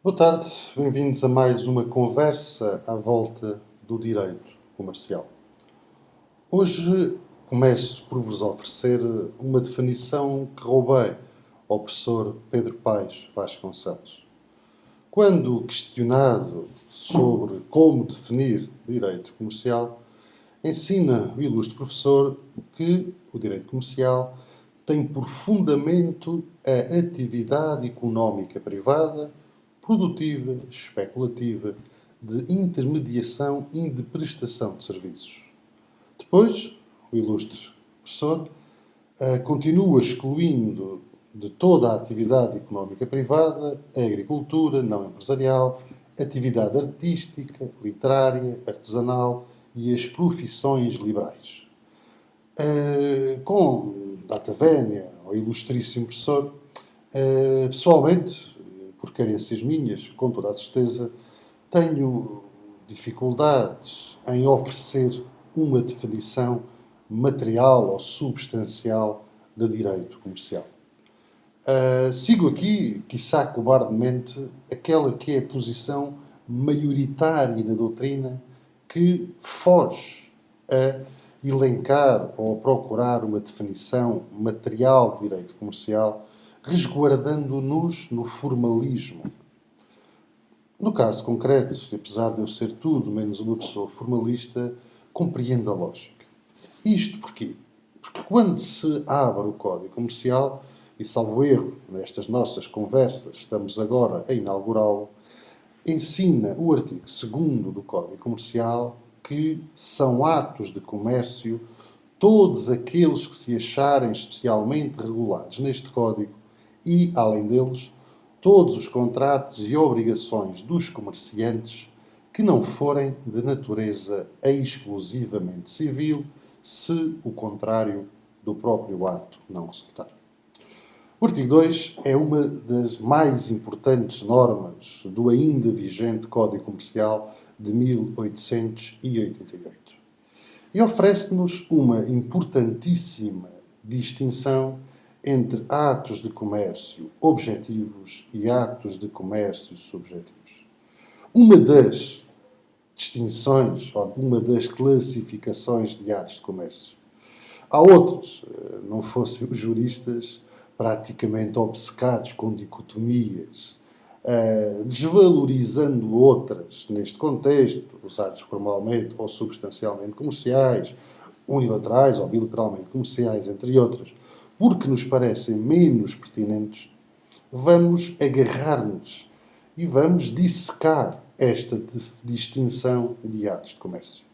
Boa tarde, bem-vindos a mais uma conversa à volta do direito comercial. Hoje começo por vos oferecer uma definição que roubei ao professor Pedro Paes Vasconcelos. Quando questionado sobre como definir direito comercial, ensina o ilustre professor que o direito comercial tem por fundamento a atividade económica privada, produtiva, especulativa, de intermediação e de prestação de serviços. Depois, o ilustre professor continua excluindo de toda a atividade económica privada a agricultura não empresarial, atividade artística, literária, artesanal e as profissões liberais. Com data vénia ao ilustríssimo professor, pessoalmente, por carências minhas, com toda a certeza, tenho dificuldades em oferecer uma definição material ou substancial de direito comercial. Sigo aqui, quiçá cobardemente, aquela que é a posição maioritária da doutrina que foge a elencar ou a procurar uma definição material de direito comercial, resguardando-nos no formalismo. No caso concreto, apesar de eu ser tudo menos uma pessoa formalista, compreendo a lógica. Isto porquê? Porque quando se abre o Código Comercial, e salvo erro, nestas nossas conversas, estamos agora a inaugurá-lo, ensina o artigo 2º do Código Comercial que são atos de comércio todos aqueles que se acharem especialmente regulados neste Código e, além deles, todos os contratos e obrigações dos comerciantes que não forem de natureza exclusivamente civil, se o contrário do próprio ato não resultar. O artigo 2 é uma das mais importantes normas do ainda vigente Código Comercial de 1888 e oferece-nos uma importantíssima distinção entre atos de comércio objetivos e atos de comércio subjetivos. Uma das distinções, ou uma das classificações de atos de comércio. Há outros, não fossem os juristas praticamente obcecados com dicotomias, desvalorizando outras neste contexto, os atos formalmente ou substancialmente comerciais, unilaterais ou bilateralmente comerciais, entre outras, porque nos parecem menos pertinentes, vamos agarrar-nos e vamos dissecar esta distinção de atos de comércio.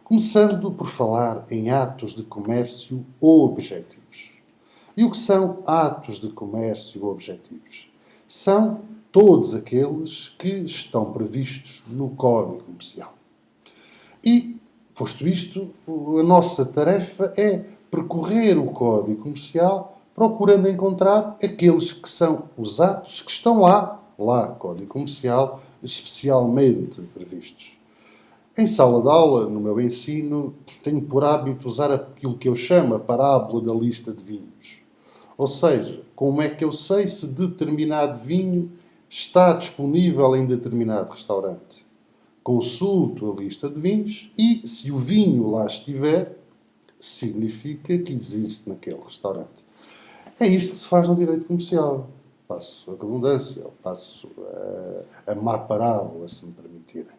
Começando por falar em atos de comércio objetivos. E o que são atos de comércio objetivos? São todos aqueles que estão previstos no Código Comercial. E, posto isto, a nossa tarefa é percorrer o Código Comercial procurando encontrar aqueles que são os atos que estão lá, Código Comercial, especialmente previstos. Em sala de aula, no meu ensino, tenho por hábito usar aquilo que eu chamo a parábola da lista de vinhos. Ou seja, como é que eu sei se determinado vinho está disponível em determinado restaurante? Consulto a lista de vinhos e, se o vinho lá estiver, significa que existe naquele restaurante. É isto que se faz no direito comercial. Passo a redundância, passo a má parábola, se me permitirem.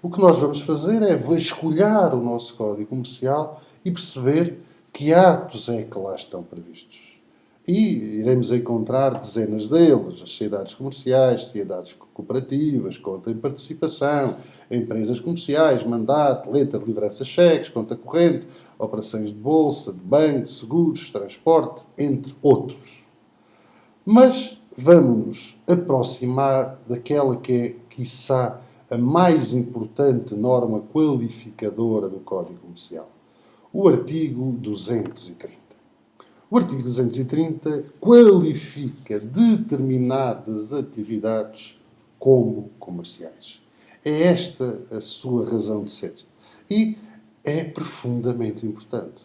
O que nós vamos fazer é vasculhar o nosso Código Comercial e perceber que atos é que lá estão previstos. E iremos encontrar dezenas deles, as sociedades comerciais, sociedades cooperativas, conta em participação, empresas comerciais, mandato, letra de livrança cheques, conta corrente, operações de bolsa, de banco, seguros, transporte, entre outros. Mas vamos nos aproximar daquela que é, quiçá, a mais importante norma qualificadora do Código Comercial. O artigo 230. O artigo 230 qualifica determinadas atividades como comerciais. É esta a sua razão de ser. E é profundamente importante.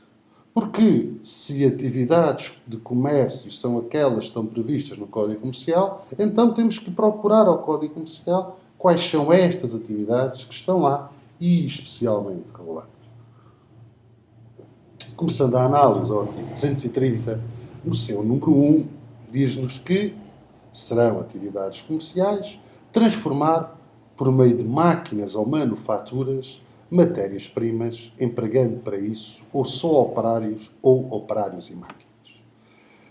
Porque se atividades de comércio são aquelas que estão previstas no Código Comercial, então temos que procurar ao Código Comercial quais são estas atividades que estão lá e especialmente reguladas. Começando a análise ao artigo 230, no seu número 1, diz-nos que serão atividades comerciais transformar, por meio de máquinas ou manufaturas, matérias-primas, empregando para isso ou só operários ou operários e máquinas.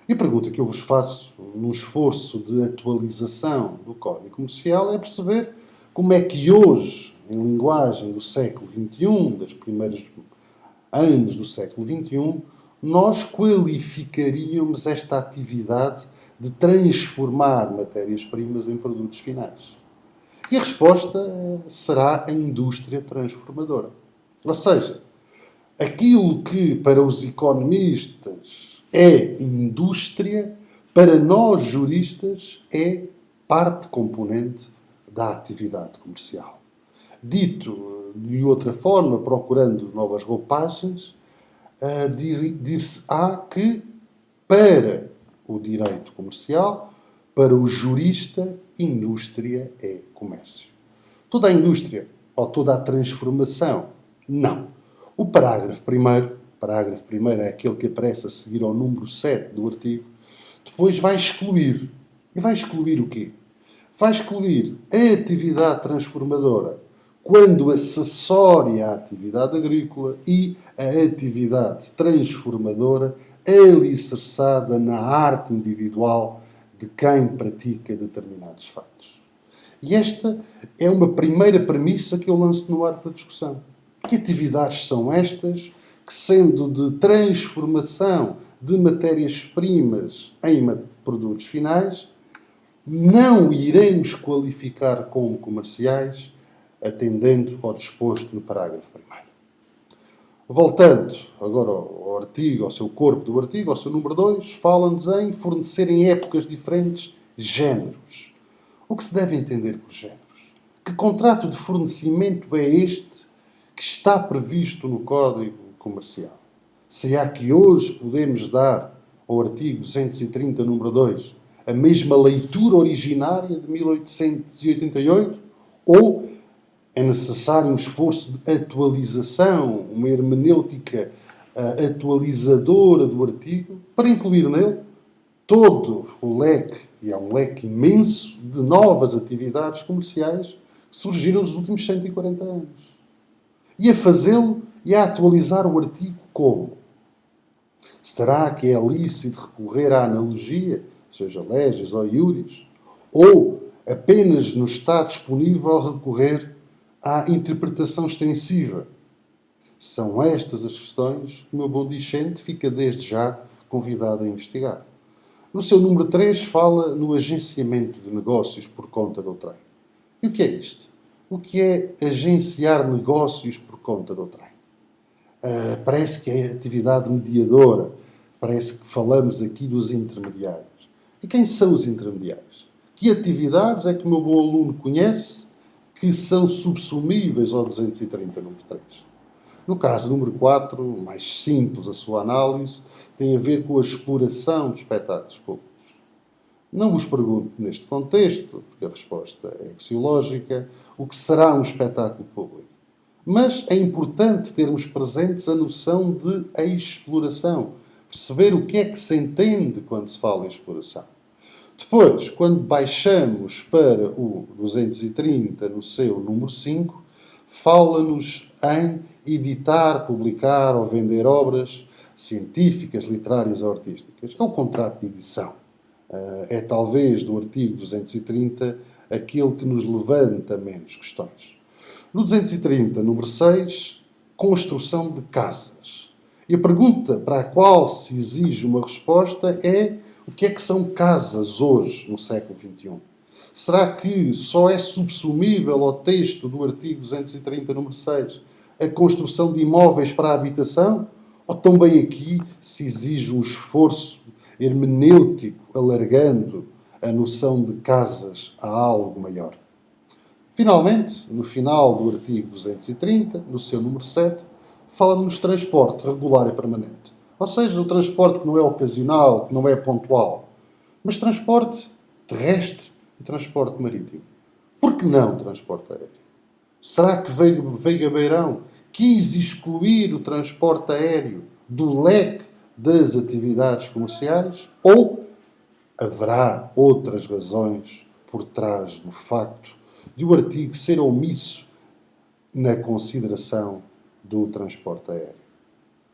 E a pergunta que eu vos faço, num esforço de atualização do Código Comercial, é perceber como é que hoje, em linguagem do século XXI, dos primeiros anos do século XXI, nós qualificaríamos esta atividade de transformar matérias-primas em produtos finais. E a resposta será a indústria transformadora. Ou seja, aquilo que para os economistas é indústria, para nós juristas é parte componente da atividade comercial. Dito de outra forma, procurando novas roupagens, dir-se-á que para o direito comercial, para o jurista, indústria é comércio. Toda a indústria ou toda a transformação, não. O parágrafo primeiro é aquele que aparece a seguir ao número 7 do artigo, depois vai excluir. E vai excluir o quê? Vai excluir a atividade transformadora quando acessória à atividade agrícola e a atividade transformadora alicerçada na arte individual de quem pratica determinados fatos. E esta é uma primeira premissa que eu lanço no ar para a discussão. Que atividades são estas que, sendo de transformação de matérias-primas em produtos finais, não iremos qualificar como comerciais, atendendo ao disposto no parágrafo 1º. Voltando agora ao artigo, ao seu corpo do artigo, ao seu número 2, fala-nos em fornecer em épocas diferentes géneros. O que se deve entender por géneros? Que contrato de fornecimento é este que está previsto no Código Comercial? Será que hoje podemos dar ao artigo 230, número 2, a mesma leitura originária de 1888? Ou é necessário um esforço de atualização, uma hermenêutica atualizadora do artigo, para incluir nele todo o leque, e é um leque imenso, de novas atividades comerciais que surgiram nos últimos 140 anos. E a fazê-lo e a atualizar o artigo como? Será que é lícito recorrer à analogia, seja legis ou iuris? Ou apenas nos está disponível recorrer à interpretação extensiva? São estas as questões que o meu bom discente fica desde já convidado a investigar. No seu número 3 fala no agenciamento de negócios por conta de outrem. E o que é isto? O que é agenciar negócios por conta de outrem? Parece que é atividade mediadora. Parece que falamos aqui dos intermediários. E quem são os intermediários? Que atividades é que o meu bom aluno conhece que são subsumíveis ao 230, número 3? No caso número 4, mais simples a sua análise, tem a ver com a exploração de espetáculos públicos. Não vos pergunto neste contexto, porque a resposta é axiológica, o que será um espetáculo público. Mas é importante termos presentes a noção de exploração, perceber o que é que se entende quando se fala em exploração. Depois, quando baixamos para o 230, no seu número 5, fala-nos em editar, publicar ou vender obras científicas, literárias ou artísticas. É o contrato de edição. É talvez do artigo 230 aquele que nos levanta menos questões. No 230, número 6, construção de casas. E a pergunta para a qual se exige uma resposta é: o que é que são casas hoje, no século XXI? Será que só é subsumível ao texto do artigo 230, número 6, a construção de imóveis para a habitação? Ou também aqui se exige um esforço hermenêutico, alargando a noção de casas a algo maior? Finalmente, no final do artigo 230, no seu número 7, fala-nos de transporte regular e permanente. Ou seja, o transporte que não é ocasional, que não é pontual, mas transporte terrestre e transporte marítimo. Por que não transporte aéreo? Será que Veiga Beirão quis excluir o transporte aéreo do leque das atividades comerciais? Ou haverá outras razões por trás do facto de o artigo ser omisso na consideração do transporte aéreo?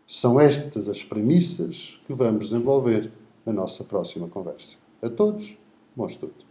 São estas as premissas que vamos desenvolver na nossa próxima conversa. A todos, bom estudo.